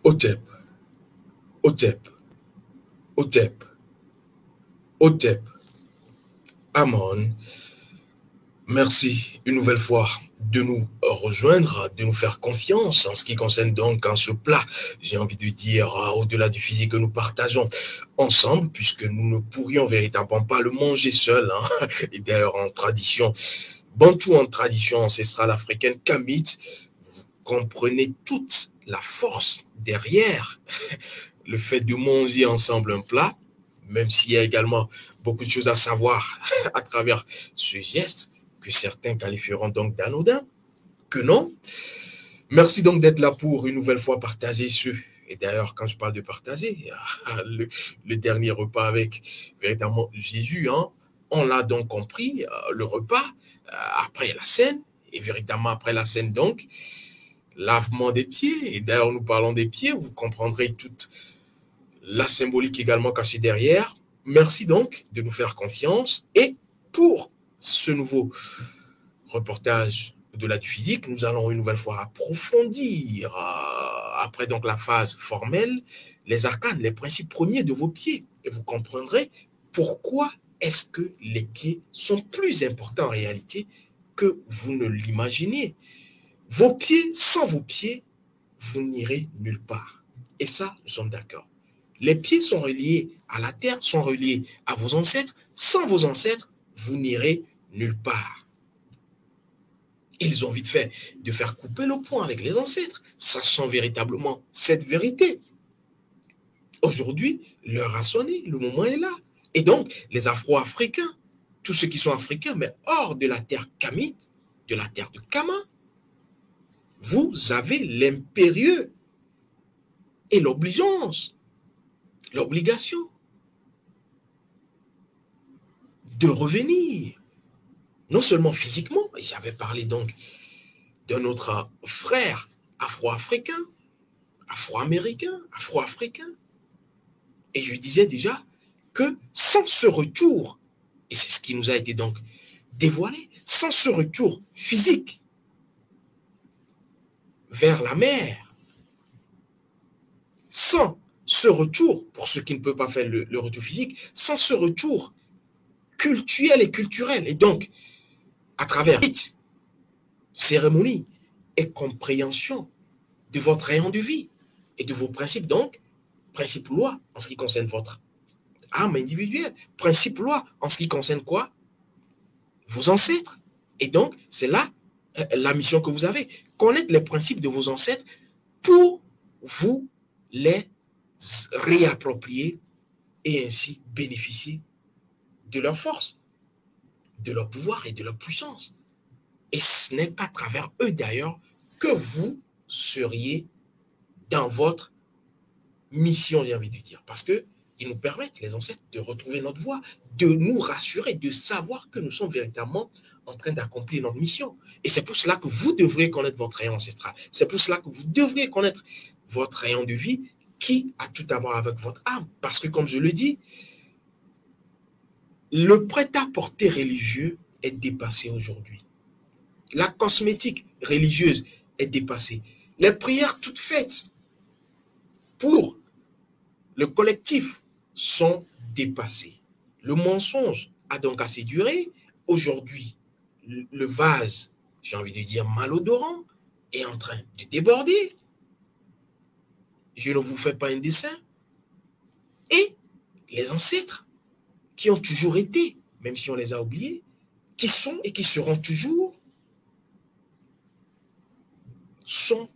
Hotep, Hotep, Hotep, Hotep, Amon, merci une nouvelle fois de nous rejoindre, de nous faire confiance en ce qui concerne donc en ce plat, j'ai envie de dire, au-delà du physique que nous partageons ensemble, puisque nous ne pourrions véritablement pas le manger seul, hein. Et d'ailleurs en tradition bantou, en tradition ancestrale africaine, kamite, vous comprenez toute la force derrière le fait de manger ensemble un plat, même s'il y a également beaucoup de choses à savoir à travers ce geste que certains qualifieront donc d'anodin, que non. Merci donc d'être là pour une nouvelle fois partager ce. Et d'ailleurs, quand je parle de partager, le dernier repas avec véritablement Jésus, hein, on l'a donc compris, le repas, après la scène, et véritablement après la scène donc, lavement des pieds, et d'ailleurs nous parlons des pieds, vous comprendrez toute la symbolique également cachée derrière. Merci donc de nous faire confiance, et pour ce nouveau reportage au-delà du physique, nous allons une nouvelle fois approfondir, après donc la phase formelle, les arcanes, les principes premiers de vos pieds, et vous comprendrez pourquoi est-ce que les pieds sont plus importants en réalité que vous ne l'imaginez. Vos pieds, sans vos pieds, vous n'irez nulle part. Et ça, nous sommes d'accord. Les pieds sont reliés à la terre, sont reliés à vos ancêtres. Sans vos ancêtres, vous n'irez nulle part. Ils ont vite fait de faire couper le pont avec les ancêtres, sachant véritablement cette vérité. Aujourd'hui, l'heure a sonné, le moment est là. Et donc, les Afro-Africains, tous ceux qui sont africains, mais hors de la terre kamite, de la terre de Kama, vous avez l'impérieux et l'obligation de revenir, non seulement physiquement, j'avais parlé donc d'un autre frère afro-africain, afro-américain, afro-africain, et je disais déjà que sans ce retour, et c'est ce qui nous a été donc dévoilé, sans ce retour physique vers la mer, sans ce retour, pour ceux qui ne peuvent pas faire le retour physique, sans ce retour culturel et culturel, et donc à travers rites, cérémonies et compréhension de votre rayon de vie et de vos principes, donc principes lois en ce qui concerne votre âme individuelle, principes lois en ce qui concerne quoi? Vos ancêtres. Et donc, c'est là la mission que vous avez, connaître les principes de vos ancêtres pour vous les réapproprier et ainsi bénéficier de leur force, de leur pouvoir et de leur puissance. Et ce n'est qu'à travers eux d'ailleurs que vous seriez dans votre mission, j'ai envie de dire. Parce qu'ils nous permettent, les ancêtres, de retrouver notre voie, de nous rassurer, de savoir que nous sommes véritablement en train d'accomplir notre mission. Et c'est pour cela que vous devrez connaître votre rayon ancestral. C'est pour cela que vous devrez connaître votre rayon de vie qui a tout à voir avec votre âme. Parce que, comme je le dis, le prêt-à-porter religieux est dépassé aujourd'hui. La cosmétique religieuse est dépassée. Les prières toutes faites pour le collectif sont dépassées. Le mensonge a donc assez duré. Aujourd'hui, le vase, j'ai envie de dire malodorant, est en train de déborder. Je ne vous fais pas un dessin. Et les ancêtres qui ont toujours été, même si on les a oubliés, qui sont et qui seront toujours, sont,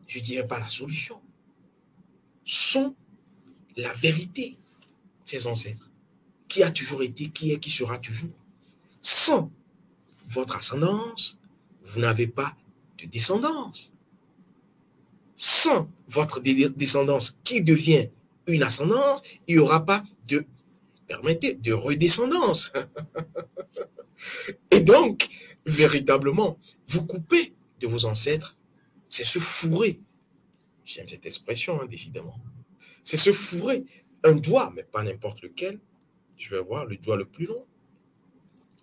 je ne dirais pas la solution, sont la vérité, ces ancêtres. qui a toujours été, qui est, qui sera toujours. Sans votre ascendance, vous n'avez pas de descendance. Sans votre descendance qui devient une ascendance, il n'y aura pas de, permettez, de redescendance. Et donc, véritablement, vous coupez de vos ancêtres, c'est se fourrer. J'aime cette expression, hein, décidément. C'est se fourrer un doigt, mais pas n'importe lequel. Je vais voir le doigt le plus long.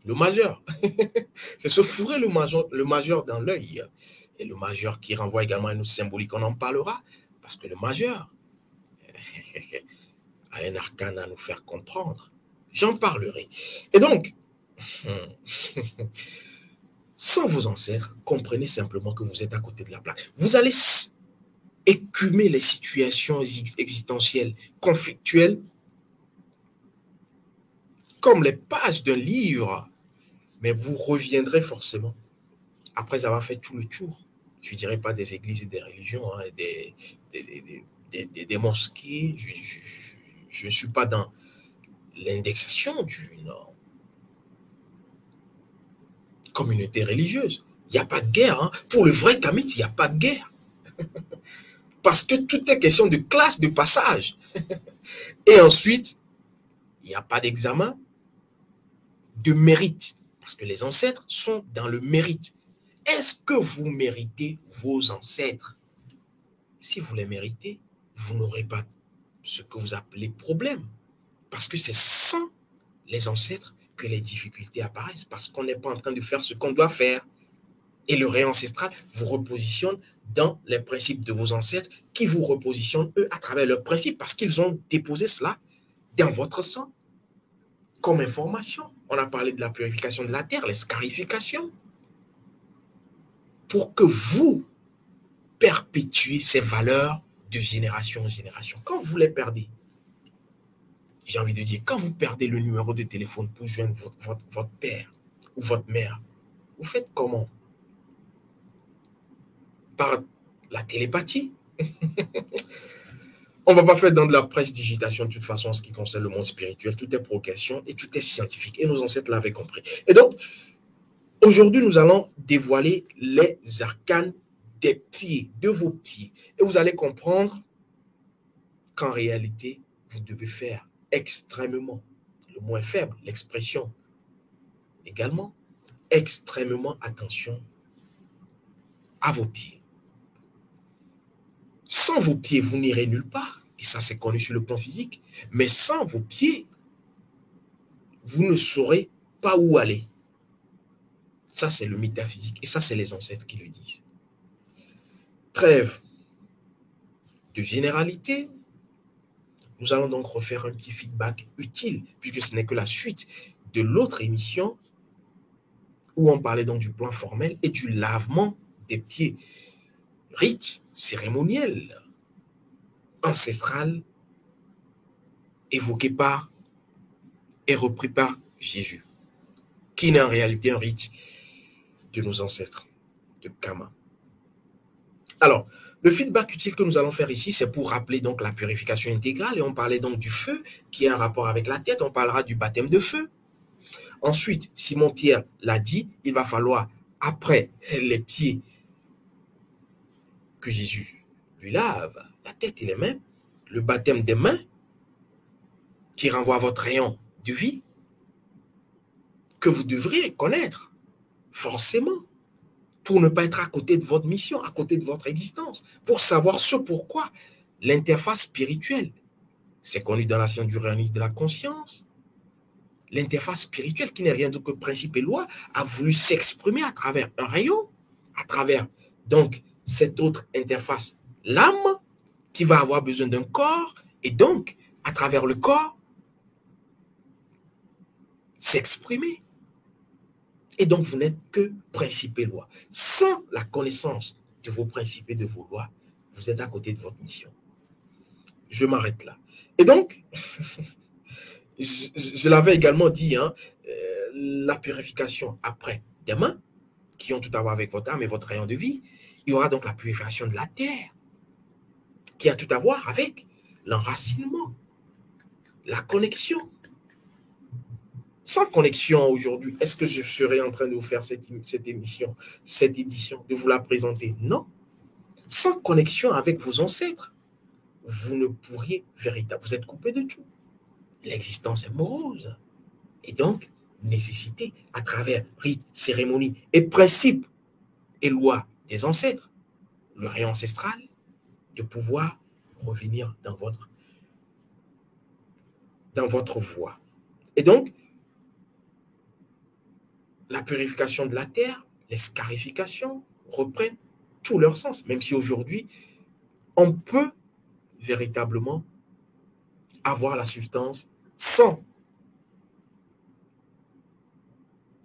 Le majeur. C'est se fourrer le majeur dans l'œil. Et le majeur qui renvoie également à une autre symbolique, on en parlera, parce que le majeur a un arcane à nous faire comprendre. J'en parlerai. Et donc, sans vos ancêtres, comprenez simplement que vous êtes à côté de la plaque. Vous allez écumer les situations existentielles, conflictuelles, comme les pages d'un livre, mais vous reviendrez forcément, après avoir fait tout le tour, je ne dirais pas des églises et des religions, hein, des mosquées, je ne suis pas dans l'indexation d'une communauté religieuse. Il n'y a pas de guerre. Hein. Pour le vrai Kamit, il n'y a pas de guerre. Parce que tout est question de classe, de passage. Et ensuite, il n'y a pas d'examen de mérite. Parce que les ancêtres sont dans le mérite. Est-ce que vous méritez vos ancêtres? Si vous les méritez, vous n'aurez pas ce que vous appelez problème. Parce que c'est sans les ancêtres que les difficultés apparaissent. Parce qu'on n'est pas en train de faire ce qu'on doit faire. Et le réancestral vous repositionne dans les principes de vos ancêtres qui vous repositionnent, eux, à travers leurs principes, parce qu'ils ont déposé cela dans votre sang comme information. On a parlé de la purification de la terre, les scarifications, pour que vous perpétuez ces valeurs de génération en génération. Quand vous les perdez, j'ai envie de dire, quand vous perdez le numéro de téléphone pour joindre votre père ou votre mère, vous faites comment? Par la télépathie. On ne va pas faire dans de la prestidigitation de toute façon en ce qui concerne le monde spirituel. Tout est progression et tout est scientifique. Et nos ancêtres l'avaient compris. Et donc, aujourd'hui, nous allons dévoiler les arcanes des pieds, de vos pieds. Et vous allez comprendre qu'en réalité, vous devez faire extrêmement, le moins faible, l'expression également, extrêmement attention à vos pieds. Sans vos pieds, vous n'irez nulle part. Et ça, c'est connu sur le plan physique. Mais sans vos pieds, vous ne saurez pas où aller. Ça, c'est le métaphysique. Et ça, c'est les ancêtres qui le disent. Trêve de généralité. Nous allons donc refaire un petit feedback utile, puisque ce n'est que la suite de l'autre émission où on parlait donc du plan formel et du lavement des pieds. Rite cérémoniel, ancestral, évoqué par et repris par Jésus, qui n'est en réalité un rite de nos ancêtres, de Kama. Alors, le feedback utile que nous allons faire ici, c'est pour rappeler donc la purification intégrale, et on parlait donc du feu, qui a un rapport avec la tête, on parlera du baptême de feu. Ensuite, Simon-Pierre l'a dit, il va falloir, après les pieds que Jésus lui lave, la tête et les mains, le baptême des mains, qui renvoie à votre rayon de vie, que vous devriez connaître, forcément, pour ne pas être à côté de votre mission, à côté de votre existence, pour savoir ce pourquoi l'interface spirituelle, c'est connu dans la science du réalisme de la conscience, l'interface spirituelle, qui n'est rien d'autre que principe et loi, a voulu s'exprimer à travers un rayon, à travers donc cette autre interface, l'âme, qui va avoir besoin d'un corps, et donc, à travers le corps, s'exprimer. Et donc, vous n'êtes que principe et loi. Sans la connaissance de vos principes et de vos lois, vous êtes à côté de votre mission. Je m'arrête là. Et donc, je l'avais également dit, hein, la purification après des mains, qui ont tout à voir avec votre âme et votre rayon de vie, il y aura donc la purification de la terre, qui a tout à voir avec l'enracinement, la connexion. Sans connexion aujourd'hui, est-ce que je serais en train de vous faire cette émission, cette édition, de vous la présenter? Non. Sans connexion avec vos ancêtres, vous ne pourriez véritablement, vous êtes coupé de tout. L'existence est morose. Et donc, nécessité, à travers rites, cérémonies et principes et lois des ancêtres, le rayon ancestral, de pouvoir revenir dans votre voie. Et donc, la purification de la terre, les scarifications reprennent tout leur sens, même si aujourd'hui, on peut véritablement avoir la substance sans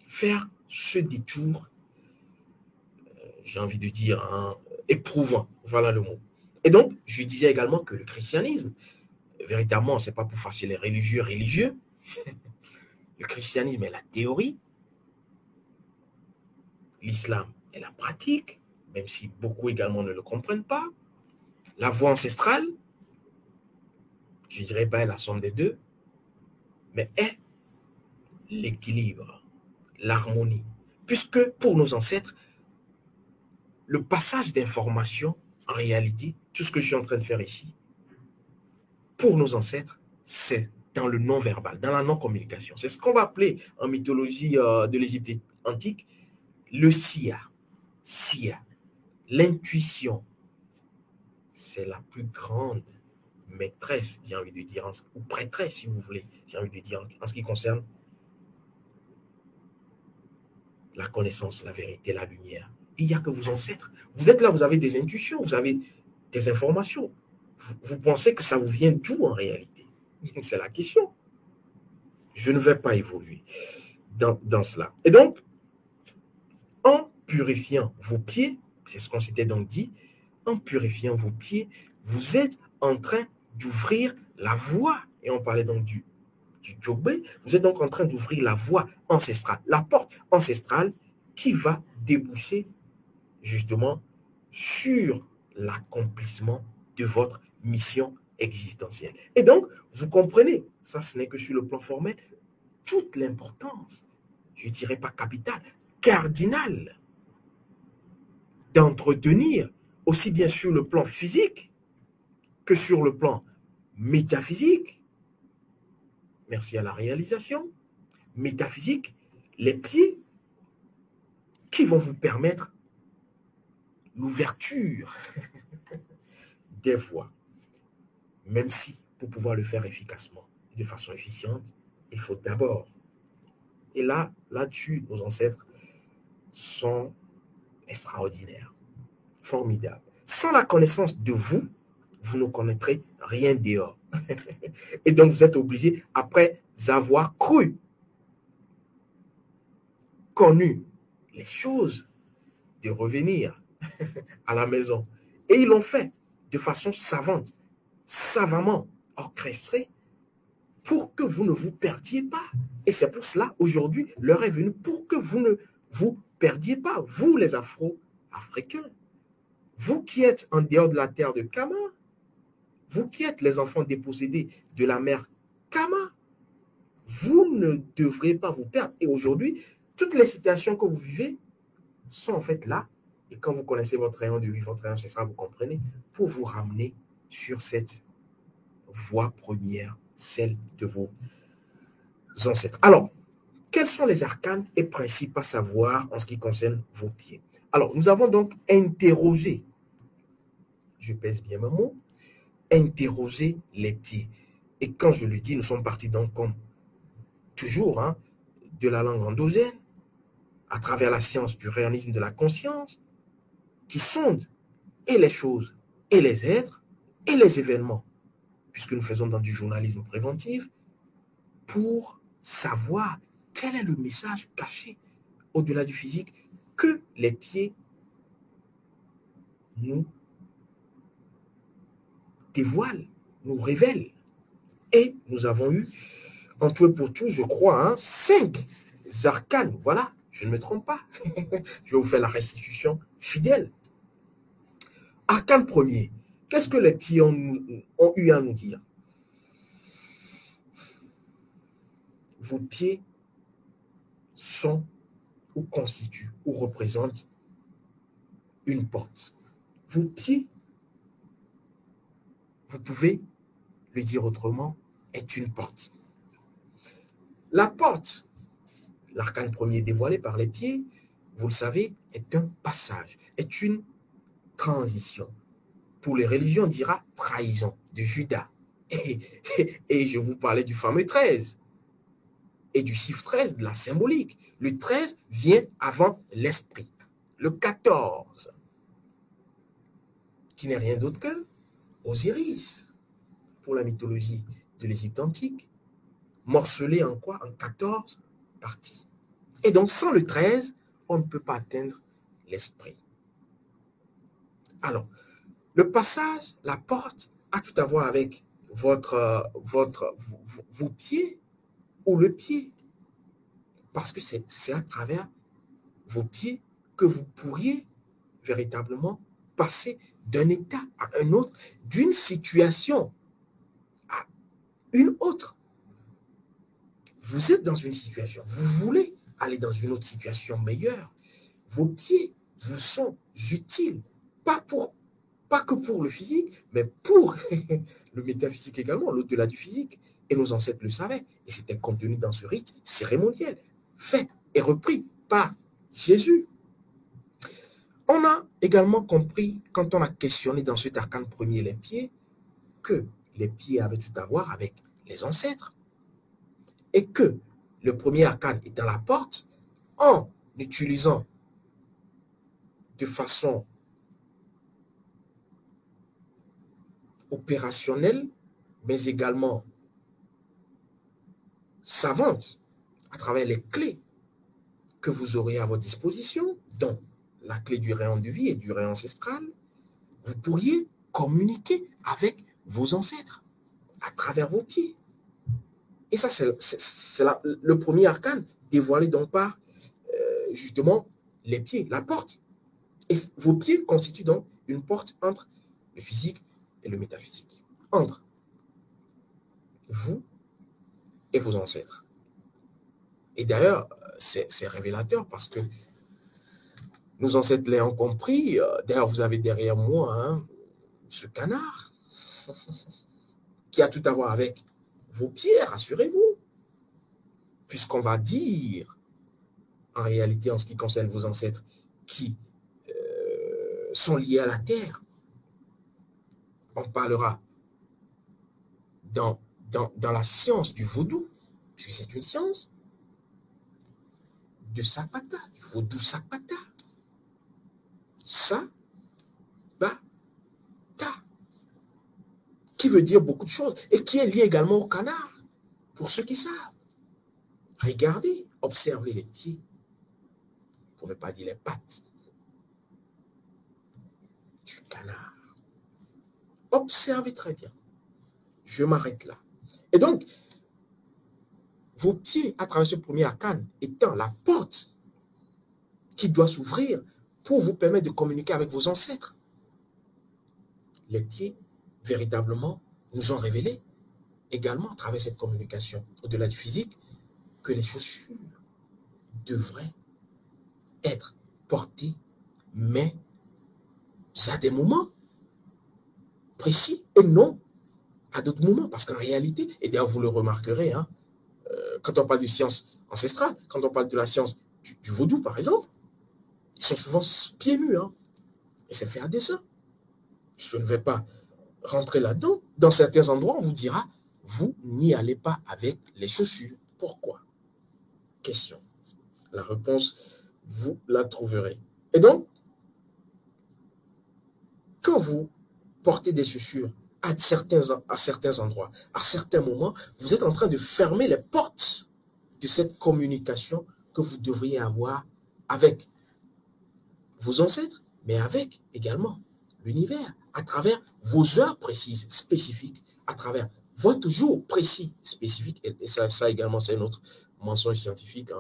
faire ce détour, j'ai envie de dire, éprouvant. Voilà le mot. Et donc, je disais également que le christianisme, véritablement, ce n'est pas pour fâcher les religieux. Le christianisme est la théorie, l'islam est la pratique, même si beaucoup également ne le comprennent pas. La voie ancestrale, je ne dirais pas la somme des deux, mais est l'équilibre, l'harmonie. Puisque pour nos ancêtres, le passage d'informations, en réalité, tout ce que je suis en train de faire ici, pour nos ancêtres, c'est dans le non-verbal, dans la non-communication. C'est ce qu'on va appeler en mythologie de l'Égypte antique le sia. Sia. L'intuition, c'est la plus grande maîtresse, j'ai envie de dire, ou prêtresse, si vous voulez, j'ai envie de dire, en ce qui concerne la connaissance, la vérité, la lumière. Il n'y a que vos ancêtres. Vous êtes là, vous avez des intuitions, vous avez des informations. Vous pensez que ça vous vient d'où en réalité? C'est la question. Je ne vais pas évoluer dans cela. Et donc, en purifiant vos pieds, c'est ce qu'on s'était donc dit, en purifiant vos pieds, vous êtes en train d'ouvrir la voie. Et on parlait donc du Djobé. Vous êtes donc en train d'ouvrir la voie ancestrale, la porte ancestrale qui va déboucher justement sur l'accomplissement de votre mission existentielle. Et donc, vous comprenez, ça ce n'est que sur le plan formel, toute l'importance, je ne dirais pas capitale, cardinale, d'entretenir, aussi bien sur le plan physique que sur le plan métaphysique, merci à la réalisation, métaphysique, les pieds qui vont vous permettre l'ouverture des voies. Même si, pour pouvoir le faire efficacement, de façon efficiente, il faut d'abord, et là-dessus, nos ancêtres sont extraordinaires, formidables. Sans la connaissance de vous, vous ne connaîtrez rien dehors. Et donc, vous êtes obligé, après avoir connu les choses, de revenir à la maison. Et ils l'ont fait de façon savante, savamment orchestrée, pour que vous ne vous perdiez pas. Et c'est pour cela, aujourd'hui, l'heure est venue pour que vous ne vous perdiez pas, vous les Afro-Africains, vous qui êtes en dehors de la terre de Kama, vous qui êtes les enfants dépossédés de la mère Kama, vous ne devrez pas vous perdre. Et aujourd'hui, toutes les situations que vous vivez sont en fait là. Et quand vous connaissez votre rayon de vie, votre rayon, c'est ça, vous comprenez, pour vous ramener sur cette voie première, celle de vos ancêtres. Alors, quels sont les arcanes et principes à savoir en ce qui concerne vos pieds? Alors, nous avons donc interrogé, je pèse bien mes mots, interroger les pieds. Et quand je le dis, nous sommes partis donc comme toujours de la langue endogène, à travers la science du réalisme de la conscience, qui sonde et les choses, et les êtres, et les événements, puisque nous faisons dans du journalisme préventif, pour savoir quel est le message caché au-delà du physique que les pieds nous dévoilent, nous révèlent. Et nous avons eu, en tout et pour tout, je crois, 5 arcanes. Voilà, je ne me trompe pas. Je vais vous faire la restitution fidèle. Arcane premier. Qu'est-ce que les pieds ont eu à nous dire? Vos pieds sont ou constituent ou représentent une porte. Vos pieds, vous pouvez le dire autrement, est une porte. La porte, l'arcane premier dévoilé par les pieds, vous le savez, est un passage, est une transition. Pour les religions, on dira trahison de Judas. Et je vous parlais du fameux 13 et du chiffre 13, de la symbolique. Le 13 vient avant l'esprit. Le 14, qui n'est rien d'autre que Osiris, pour la mythologie de l'Égypte antique, morcelé en quoi? En 14 parties. Et donc, sans le 13, on ne peut pas atteindre l'esprit. Alors, le passage, la porte, a tout à voir avec vos pieds ou le pied. Parce que c'est à travers vos pieds que vous pourriez véritablement passer d'un état à un autre, d'une situation à une autre. Vous êtes dans une situation, vous voulez aller dans une autre situation meilleure. Vos pieds vous sont utiles, pas que pour le physique, mais pour le métaphysique également, l'au-delà du physique. Et nos ancêtres le savaient. Et c'était contenu dans ce rite cérémoniel, fait et repris par Jésus. On a également compris, quand on a questionné dans cet arcane premier les pieds, que les pieds avaient tout à voir avec les ancêtres. Et que le premier arcane étant la porte, en utilisant de façon opérationnelle, mais également savante, à travers les clés que vous aurez à votre disposition, dont la clé du rayon de vie et du rayon ancestral, vous pourriez communiquer avec vos ancêtres à travers vos pieds. Et ça, c'est le premier arcane dévoilé donc par justement les pieds, la porte. Et vos pieds constituent donc une porte entre le physique et le métaphysique, entre vous et vos ancêtres. Et d'ailleurs, c'est révélateur parce que nos ancêtres l'ont compris. D'ailleurs, vous avez derrière moi ce canard qui a tout à voir avec vos pieds, rassurez-vous. Puisqu'on va dire, en réalité, en ce qui concerne vos ancêtres, qui sont liés à la terre, on parlera dans la science du vaudou, puisque c'est une science, de Sapata, du vaudou Sapata. Sapata, qui veut dire beaucoup de choses, et qui est lié également au canard, pour ceux qui savent. Regardez, observez les pieds, pour ne pas dire les pattes, du canard. Observez très bien. Je m'arrête là. Et donc, vos pieds, à travers ce premier arcane, étant la porte qui doit s'ouvrir pour vous permettre de communiquer avec vos ancêtres. Les pieds, véritablement, nous ont révélé également, à travers cette communication, au-delà du physique, que les chaussures devraient être portées, mais à des moments précis et non à d'autres moments. Parce qu'en réalité, et d'ailleurs vous le remarquerez, quand on parle de science ancestrale, quand on parle de la science du vaudou, par exemple, ils sont souvent pieds nus. Et c'est fait à dessein. Je ne vais pas rentrer là-dedans. Dans certains endroits, on vous dira, vous n'y allez pas avec les chaussures. Pourquoi? Question. La réponse, vous la trouverez. Et donc, quand vous portez des chaussures à certains endroits, à certains moments, vous êtes en train de fermer les portes de cette communication que vous devriez avoir avec vos ancêtres, mais avec également l'univers, à travers vos heures précises, spécifiques, à travers votre jour précis, spécifique. Et ça également, c'est notre mensonge scientifique.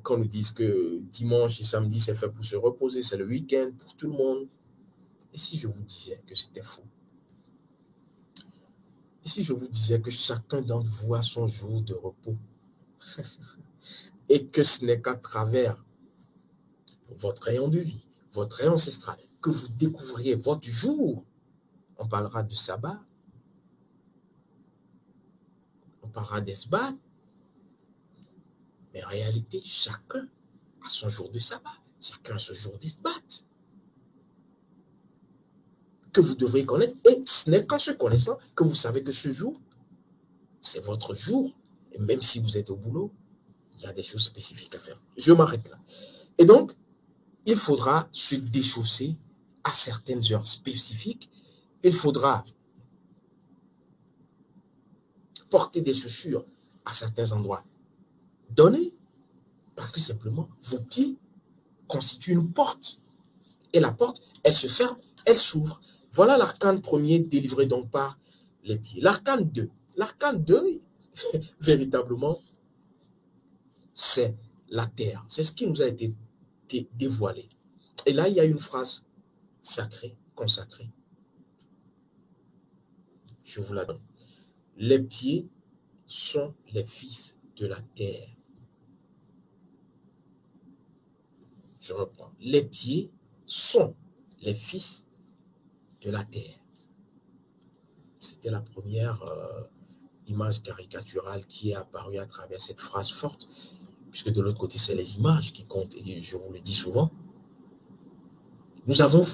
Qu'on nous dise que dimanche et samedi, c'est fait pour se reposer, c'est le week-end pour tout le monde. Et si je vous disais que c'était faux? Et si je vous disais que chacun d'entre vous a son jour de repos? et que ce n'est qu'à travers votre rayon de vie, votre rayon ancestral, que vous découvriez votre jour. On parlera de sabbat, on parlera d'esbat, mais en réalité, chacun a son jour de sabbat, chacun a son jour d'esbat, que vous devrez connaître, et ce n'est qu'en se connaissant que vous savez que ce jour, c'est votre jour, et même si vous êtes au boulot, il y a des choses spécifiques à faire. Je m'arrête là. Et donc, il faudra se déchausser à certaines heures spécifiques. Il faudra porter des chaussures à certains endroits donnés, parce que simplement, vos pieds constituent une porte. Et la porte, elle se ferme, elle s'ouvre. Voilà l'arcane premier délivré donc par les pieds. L'arcane 2. L'arcane 2, véritablement, c'est la terre. C'est ce qui nous a été dévoilé. Et là, il y a une phrase sacrée, consacrée. Je vous la donne. Les pieds sont les fils de la terre. Je reprends. Les pieds sont les fils de la terre. C'était la première image caricaturale qui est apparue à travers cette phrase forte, puisque de l'autre côté, c'est les images qui comptent, et je vous le dis souvent. Nous avons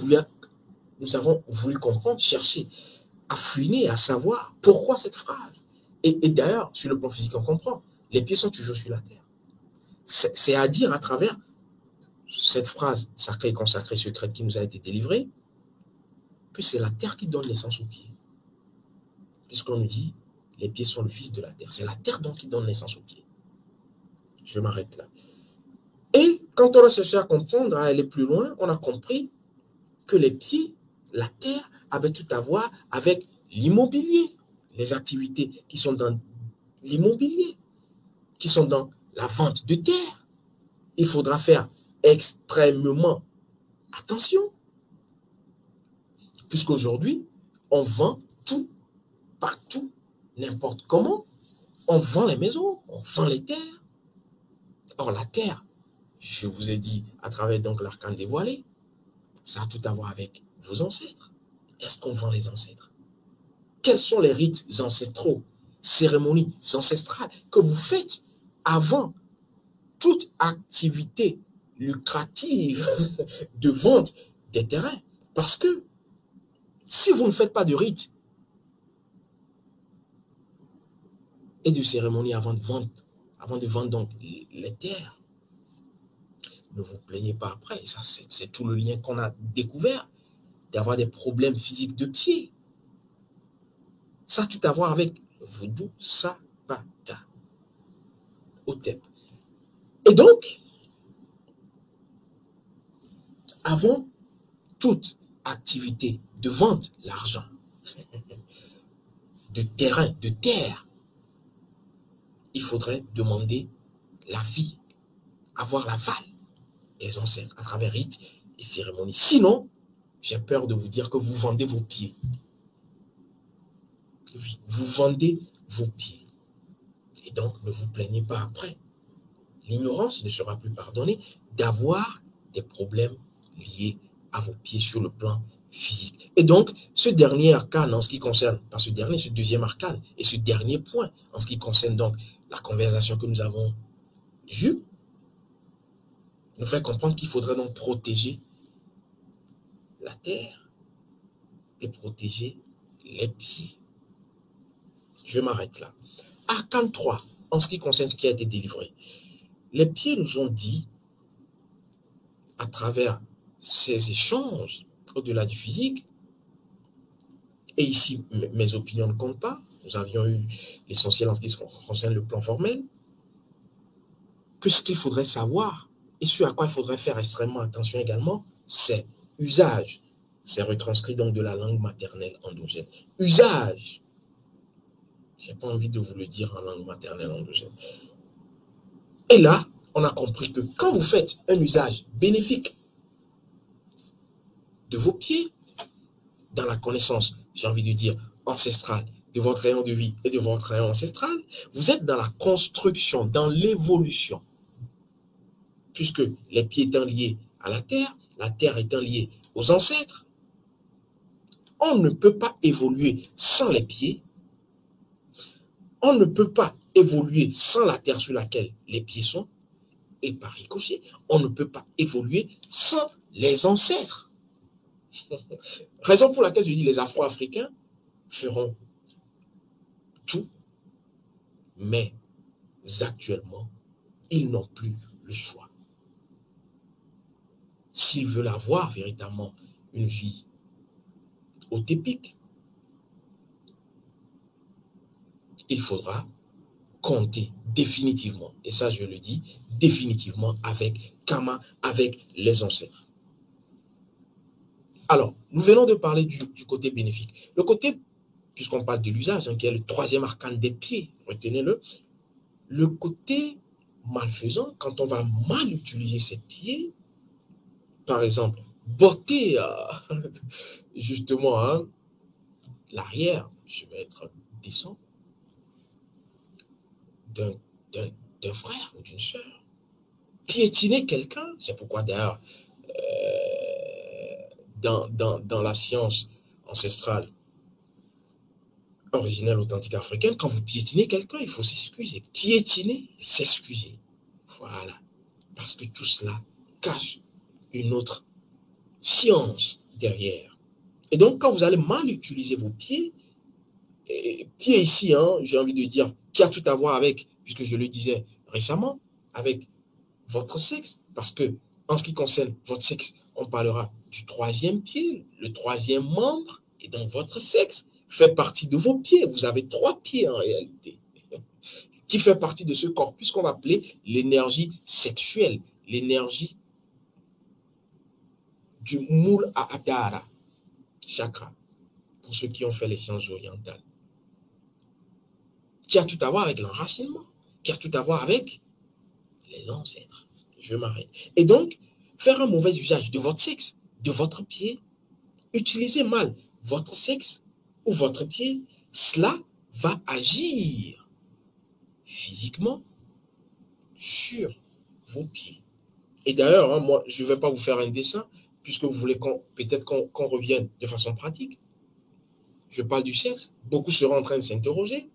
voulu comprendre, chercher, à fouiner, à savoir pourquoi cette phrase. Et d'ailleurs, sur le plan physique, on comprend. Les pieds sont toujours sur la terre. C'est à dire à travers cette phrase sacrée, consacrée, secrète qui nous a été délivrée, que c'est la terre qui donne naissance aux pieds. Puisqu'on nous dit, les pieds sont le fils de la terre. C'est la terre donc qui donne naissance aux pieds. Je m'arrête là. Et quand on a cherché à comprendre, à aller plus loin, on a compris que les pieds, la terre, avaient tout à voir avec l'immobilier, les activités qui sont dans l'immobilier, qui sont dans la vente de terre. Il faudra faire extrêmement attention, puisqu'aujourd'hui, on vend tout, partout, n'importe comment. On vend les maisons, on vend les terres. Or, la terre, je vous ai dit, à travers donc l'arcane dévoilé, ça a tout à voir avec vos ancêtres. Est-ce qu'on vend les ancêtres? Quels sont les rites ancestraux, cérémonies ancestrales que vous faites avant toute activité lucrative de vente des terrains? Parce que si vous ne faites pas de rites et de cérémonies avant de vendre donc les terres, ne vous plaignez pas après. Ça, c'est tout le lien qu'on a découvert, d'avoir des problèmes physiques de pied. Ça a tout à voir avec Vodou Sapata, Otep. Et donc, avant toute activité de vente, l'argent, de terrain, de terre, il faudrait demander l'avis, avoir l'aval des ancêtres à travers rites et cérémonies. Sinon, j'ai peur de vous dire que vous vendez vos pieds. Oui, vous vendez vos pieds. Et donc, ne vous plaignez pas après. L'ignorance ne sera plus pardonnée d'avoir des problèmes liés à vos pieds sur le plan physique. Et donc, ce dernier arcane en ce qui concerne, pas ce dernier, ce deuxième arcane, et ce dernier point en ce qui concerne donc la conversation que nous avons eue, nous fait comprendre qu'il faudrait donc protéger la terre et protéger les pieds. Je m'arrête là. Arcane 3, en ce qui concerne ce qui a été délivré. Les pieds nous ont dit, à travers ces échanges, au-delà du physique, et ici, mes opinions ne comptent pas, nous avions eu l'essentiel en ce qui concerne le plan formel, que ce qu'il faudrait savoir, et ce à quoi il faudrait faire extrêmement attention également, c'est usage. C'est retranscrit donc de la langue maternelle endogène. Usage. Je n'ai pas envie de vous le dire en langue maternelle endogène. Et là, on a compris que quand vous faites un usage bénéfique de vos pieds, dans la connaissance, j'ai envie de dire, ancestrale, de votre rayon de vie et de votre rayon ancestral, vous êtes dans la construction, dans l'évolution puisque les pieds étant liés à la terre étant liée aux ancêtres, on ne peut pas évoluer sans les pieds, on ne peut pas évoluer sans la terre sur laquelle les pieds sont, et par ricochet, on ne peut pas évoluer sans les ancêtres. Raison pour laquelle je dis les Afro-Africains feront tout, mais actuellement, ils n'ont plus le choix. S'ils veulent avoir véritablement une vie utopique, il faudra compter définitivement, et ça je le dis, définitivement avec Kama, avec les ancêtres. Alors, nous venons de parler du côté bénéfique. Le côté, puisqu'on parle de l'usage, qui est le troisième arcane des pieds, retenez-le, le côté malfaisant, quand on va mal utiliser ses pieds, par exemple, botter justement l'arrière, je vais être décent, d'un frère ou d'une sœur, piétiner quelqu'un, c'est pourquoi d'ailleurs, dans la science ancestrale, originelle, authentique africaine, quand vous piétinez quelqu'un, il faut s'excuser. Piétiner, s'excuser. Voilà. Parce que tout cela cache une autre science derrière. Et donc, quand vous allez mal utiliser vos pieds, pieds ici, j'ai envie de dire, qui a tout à voir avec, puisque je le disais récemment, avec votre sexe, parce que en ce qui concerne votre sexe, on parlera du troisième pied, le troisième membre, et donc votre sexe fait partie de vos pieds. Vous avez 3 pieds en réalité, qui fait partie de ce corpus qu'on va appeler l'énergie sexuelle, l'énergie du Moul Adhara chakra, pour ceux qui ont fait les sciences orientales, qui a tout à voir avec l'enracinement, qui a tout à voir avec les ancêtres. Je m'arrête. Et donc, faire un mauvais usage de votre sexe, de votre pied, utiliser mal votre sexe ou votre pied, cela va agir physiquement sur vos pieds. Et d'ailleurs, moi, je ne vais pas vous faire un dessin, puisque vous voulez peut-être qu'on revienne de façon pratique. Je parle du sexe. Beaucoup seront en train de s'interroger.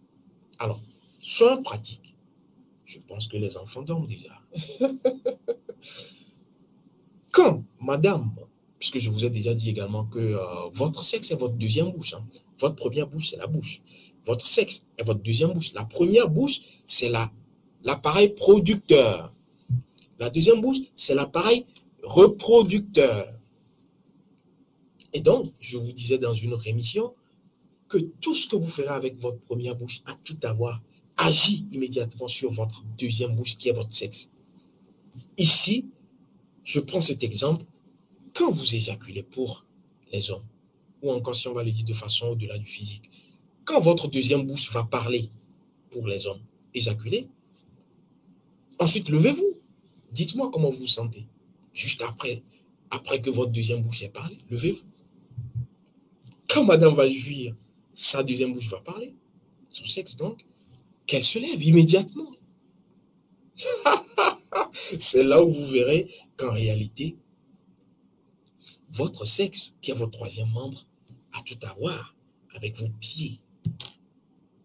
Alors, soyons pratiques. Je pense que les enfants dorment déjà. Quand, madame, puisque je vous ai déjà dit également que votre sexe est votre deuxième bouche. Votre première bouche, c'est la bouche. Votre sexe est votre deuxième bouche. La première bouche, c'est l'appareil producteur. La deuxième bouche, c'est l'appareil reproducteur. Et donc, je vous disais dans une autre émission que tout ce que vous ferez avec votre première bouche a tout à voir, agit immédiatement sur votre deuxième bouche qui est votre sexe. Ici, je prends cet exemple, quand vous éjaculez pour les hommes, ou encore si on va le dire de façon au-delà du physique, quand votre deuxième bouche va parler pour les hommes, éjaculez, ensuite levez-vous, dites-moi comment vous vous sentez. Juste après que votre deuxième bouche ait parlé, levez-vous. Quand madame va jouir, sa deuxième bouche va parler, son sexe donc, qu'elle se lève immédiatement. C'est là où vous verrez qu'en réalité, votre sexe, qui est votre troisième membre, a tout à voir avec vos pieds.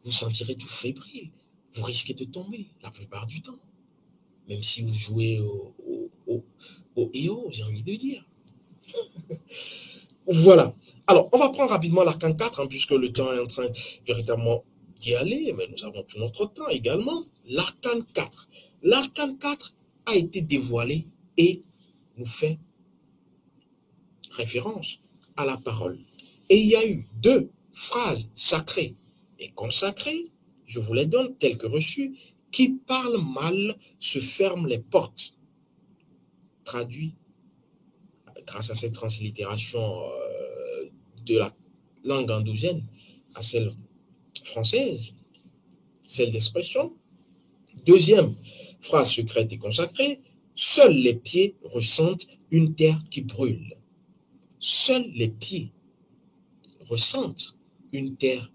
Vous sentirez tout fébrile. Vous risquez de tomber la plupart du temps. Même si vous jouez au EO, j'ai envie de dire. Voilà. Alors, on va prendre rapidement l'arcane 4, puisque le temps est en train véritablement d'y aller, mais nous avons tout notre temps également. L'arcane 4. L'arcane 4 a été dévoilé et nous fait référence à la parole. Et il y a eu 2 phrases sacrées et consacrées, je vous les donne telles que reçues, qui parlent mal se ferment les portes. Traduit grâce à cette translittération de la langue endogène à celle française, celle d'expression. Deuxième phrase secrète et consacrée, seuls les pieds ressentent une terre qui brûle. Seuls les pieds ressentent une terre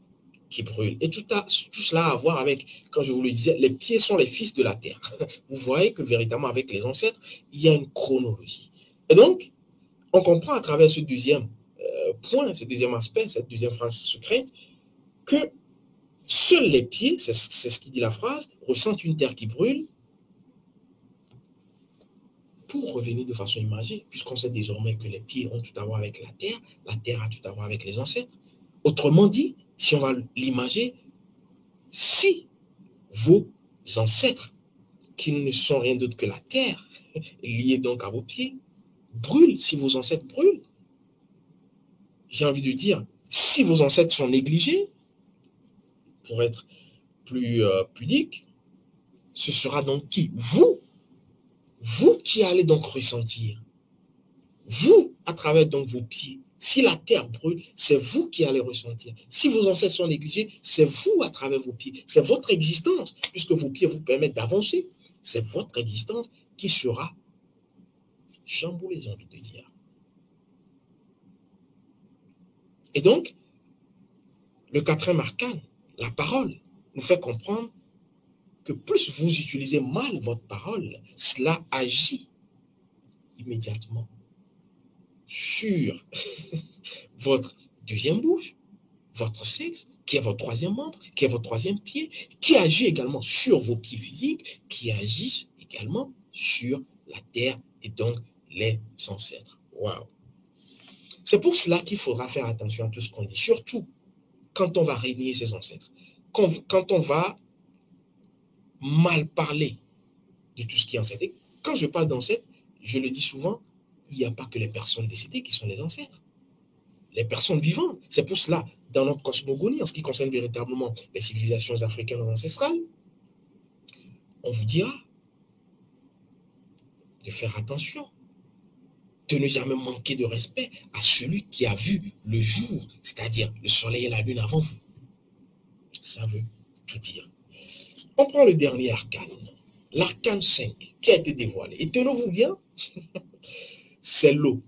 qui brûle. Et tout cela a à voir avec, quand je vous le disais, les pieds sont les fils de la terre. Vous voyez que véritablement avec les ancêtres, il y a une chronologie. Et donc, on comprend à travers ce deuxième point, ce deuxième aspect, cette deuxième phrase secrète, que seuls les pieds, c'est ce qui dit la phrase, ressentent une terre qui brûle pour revenir de façon imagée, puisqu'on sait désormais que les pieds ont tout à voir avec la terre a tout à voir avec les ancêtres. Autrement dit, si on va l'imager, si vos ancêtres, qui ne sont rien d'autre que la terre, liés donc à vos pieds, brûlent, si vos ancêtres brûlent, j'ai envie de dire, si vos ancêtres sont négligés, pour être plus pudique, ce sera donc qui? Vous qui allez donc ressentir, vous, à travers donc vos pieds. Si la terre brûle, c'est vous qui allez ressentir. Si vos ancêtres sont négligés, c'est vous à travers vos pieds. C'est votre existence, puisque vos pieds vous permettent d'avancer. C'est votre existence qui sera chamboulée, j'ai envie de dire. Et donc, le quatrième arcane, la parole, nous fait comprendre que plus vous utilisez mal votre parole, cela agit immédiatement sur votre deuxième bouche, votre sexe, qui est votre troisième membre, qui est votre troisième pied, qui agit également sur vos pieds physiques, qui agissent également sur la terre et donc les ancêtres. Waouh! C'est pour cela qu'il faudra faire attention à tout ce qu'on dit, surtout quand on va régner ses ancêtres, quand on va mal parler de tout ce qui est ancêtre. Et quand je parle d'ancêtres, je le dis souvent, il n'y a pas que les personnes décédées qui sont les ancêtres. Les personnes vivantes. C'est pour cela, dans notre cosmogonie, en ce qui concerne véritablement les civilisations africaines ancestrales, on vous dira de faire attention, de ne jamais manquer de respect à celui qui a vu le jour, c'est-à-dire le soleil et la lune avant vous. Ça veut tout dire. On prend le dernier arcane, l'arcane 5, qui a été dévoilé. Et tenez-vous bien, c'est l'eau.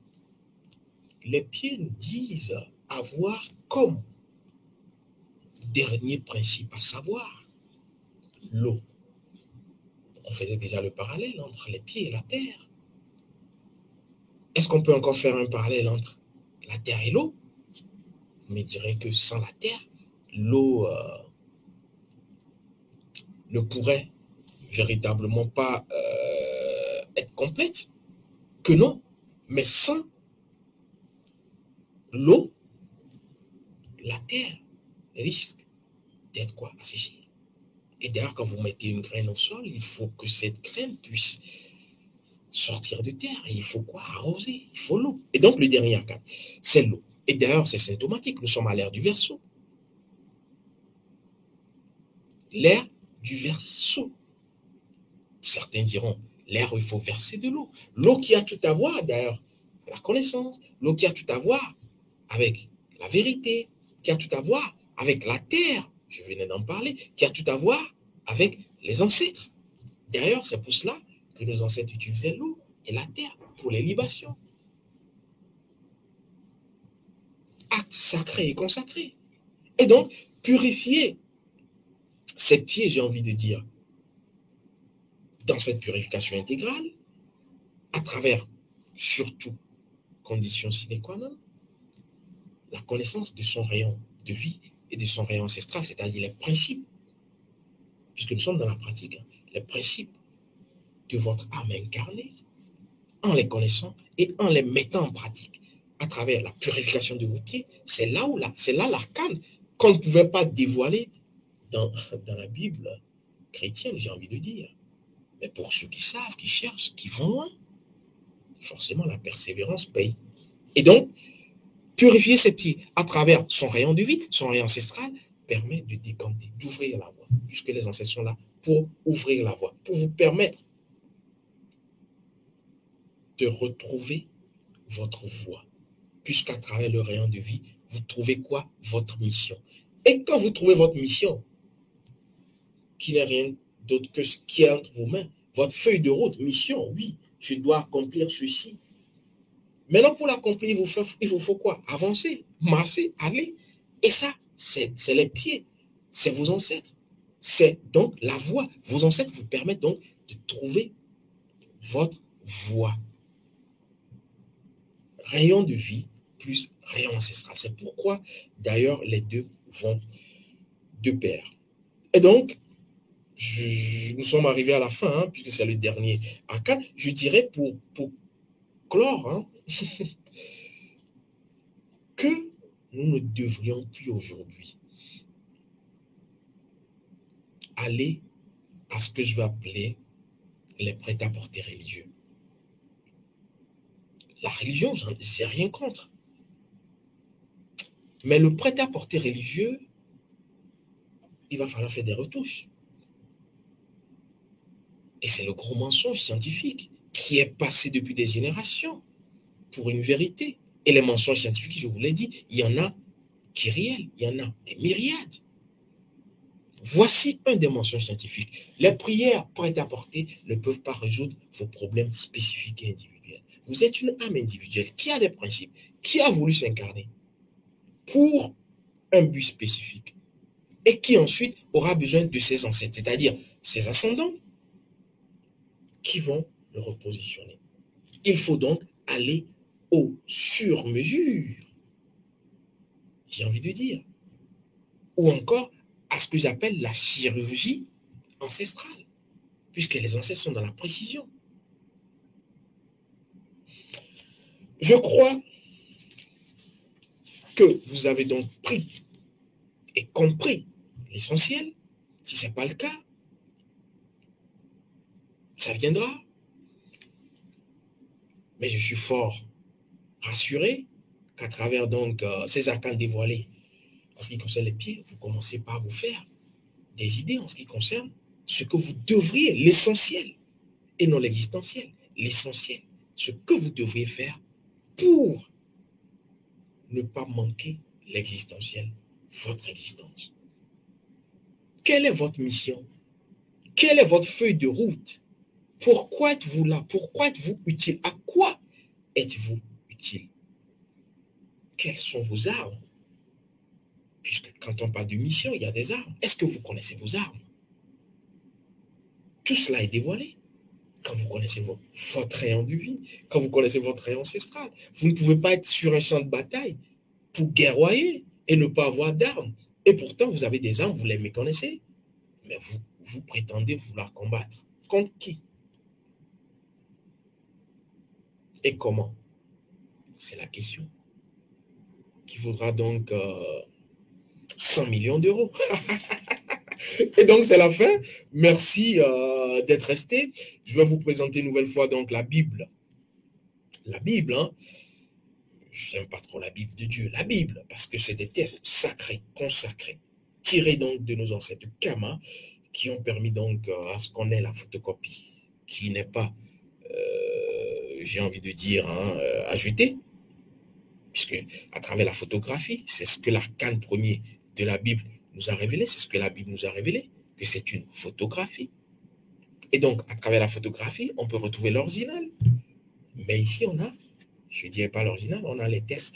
Les pieds nous disent avoir comme dernier principe à savoir l'eau. On faisait déjà le parallèle entre les pieds et la terre. Est-ce qu'on peut encore faire un parallèle entre la terre et l'eau? Je me dirais que sans la terre, l'eau ne pourrait véritablement pas être complète. Que non. Mais sans l'eau, la terre risque d'être quoi? Asséchée. Et d'ailleurs, quand vous mettez une graine au sol, il faut que cette graine puisse sortir de terre. Et il faut quoi? Arroser. Il faut l'eau. Et donc, le dernier arcane, c'est l'eau. Et d'ailleurs, c'est symptomatique. Nous sommes à l'ère du Verseau. L'ère du Verseau. Certains diront l'ère où il faut verser de l'eau. L'eau qui a tout à voir, d'ailleurs, la connaissance. L'eau qui a tout à voir avec la vérité, qui a tout à voir avec la terre, je venais d'en parler, qui a tout à voir avec les ancêtres. D'ailleurs, c'est pour cela que nos ancêtres utilisaient l'eau et la terre pour les libations. Acte sacré et consacré. Et donc, purifier ces pieds, j'ai envie de dire, dans cette purification intégrale, à travers, surtout, conditions sine qua non, la connaissance de son rayon de vie et de son rayon ancestral, c'est-à-dire les principes, puisque nous sommes dans la pratique, les principes de votre âme incarnée, en les connaissant et en les mettant en pratique à travers la purification de vos pieds, c'est là l'arcane qu'on ne pouvait pas dévoiler dans la Bible chrétienne, j'ai envie de dire. Mais pour ceux qui savent, qui cherchent, qui vont loin, forcément la persévérance paye. Et donc, purifier ses pieds à travers son rayon de vie, son rayon ancestral, permet de décanter, d'ouvrir la voie, puisque les ancêtres sont là pour ouvrir la voie, pour vous permettre de retrouver votre voie, puisqu'à travers le rayon de vie, vous trouvez quoi? Votre mission. Et quand vous trouvez votre mission, qui n'est rien d'autre que ce qui est entre vos mains, votre feuille de route, mission, oui, je dois accomplir ceci. Maintenant, pour l'accomplir, il vous faut quoi? Avancer, marcher, aller. Et ça, c'est les pieds. C'est vos ancêtres. C'est donc la voie. Vos ancêtres vous permettent donc de trouver votre voie. Rayon de vie plus rayon ancestral. C'est pourquoi, d'ailleurs, les deux vont de pair. Et donc, nous sommes arrivés à la fin, hein, puisque c'est le dernier arcane. Je dirais pour clore, hein, que nous ne devrions plus aujourd'hui aller à ce que je vais appeler les prêt-à-porter religieux. La religion, j'ai rien contre. Mais le prêt-à-porter religieux, il va falloir faire des retouches. Et c'est le gros mensonge scientifique qui est passé depuis des générations pour une vérité. Et les mensonges scientifiques, je vous l'ai dit, il y en a qui est réel, il y en a des myriades. Voici un des mensonges scientifiques. Les prières prêt-à-porter ne peuvent pas résoudre vos problèmes spécifiques et individuels. Vous êtes une âme individuelle qui a des principes, qui a voulu s'incarner pour un but spécifique et qui ensuite aura besoin de ses ancêtres, c'est-à-dire ses ascendants, qui vont le repositionner. Il faut donc aller au sur-mesure, j'ai envie de dire, ou encore à ce que j'appelle la chirurgie ancestrale, puisque les ancêtres sont dans la précision. Je crois que vous avez donc pris et compris l'essentiel. Si ce n'est pas le cas, ça viendra. Mais je suis fort rassuré qu'à travers donc ces arcanes dévoilés, en ce qui concerne les pieds, vous commencez par vous faire des idées en ce qui concerne ce que vous devriez, l'essentiel, et non l'existentiel, l'essentiel, ce que vous devriez faire pour ne pas manquer l'existentiel, votre existence. Quelle est votre mission? Quelle est votre feuille de route? Pourquoi êtes-vous là? Pourquoi êtes-vous utile? À quoi êtes-vous utile? Quelles sont vos armes? Puisque quand on parle de mission, il y a des armes. Est-ce que vous connaissez vos armes? Tout cela est dévoilé. Quand vous connaissez votre rayon de vie, quand vous connaissez votre rayon ancestral, vous ne pouvez pas être sur un champ de bataille pour guerroyer et ne pas avoir d'armes. Et pourtant, vous avez des armes, vous les méconnaissez. Mais vous prétendez vouloir combattre. Contre qui? Et comment? C'est la question. Qui vaudra donc 100 millions d'euros. Et donc, c'est la fin. Merci d'être resté. Je vais vous présenter une nouvelle fois donc la Bible. La Bible, hein. Je n'aime pas trop la Bible de Dieu. La Bible, parce que c'est des textes sacrés, consacrés, tirés donc de nos ancêtres Kama, qui ont permis donc à ce qu'on ait la photocopie, qui n'est pas, j'ai envie de dire, hein, à jeter, puisque à travers la photographie, c'est ce que l'arcane premier de la Bible nous a révélé, c'est ce que la Bible nous a révélé, que c'est une photographie. Et donc, à travers la photographie, on peut retrouver l'original. Mais ici, on a, je ne dirais pas l'original, on a les textes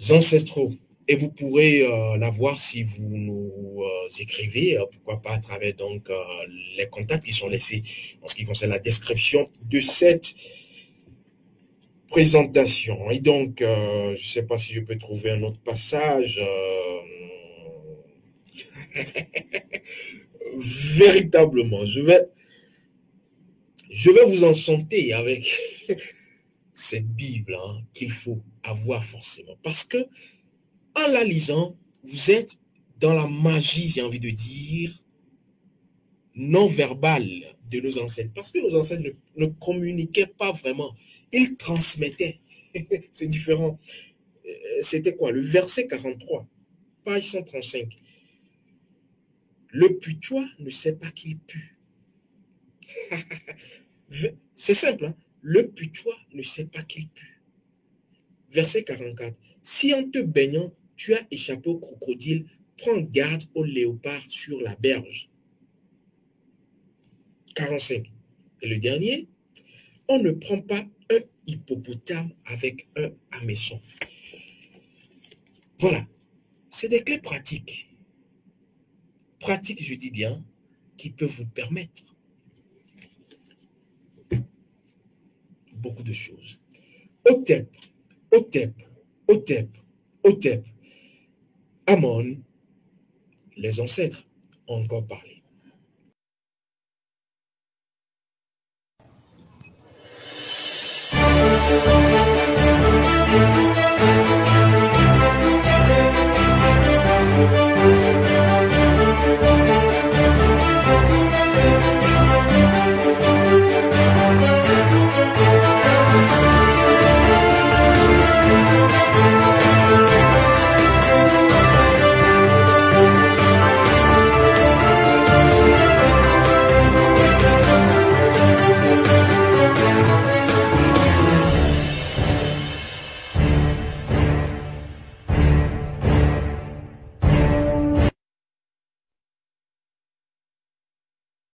ancestraux. Et vous pourrez la voir si vous nous écrivez, pourquoi pas à travers donc les contacts qui sont laissés en ce qui concerne la description de cette présentation. Et donc, je ne sais pas si je peux trouver un autre passage. Véritablement, je vais vous enchanter avec cette Bible hein, qu'il faut avoir forcément. Parce que en la lisant, vous êtes dans la magie, j'ai envie de dire, non verbale de nos ancêtres. Parce que nos ancêtres ne communiquaient pas vraiment. Ils transmettaient. C'est différent. C'était quoi? Le verset 43, page 135. Le putois ne sait pas qu'il pue. C'est simple. Hein? Le putois ne sait pas qu'il pue. Verset 44. Si en te baignant, tu as échappé au crocodile, prends garde au léopard sur la berge. 45. Et le dernier, on ne prend pas un hippopotame avec un hameçon. Voilà. C'est des clés pratiques pratiques, je dis bien, qui peuvent vous permettre beaucoup de choses. Hotep, Hotep, Hotep, Hotep, Amon, les ancêtres ont encore parlé.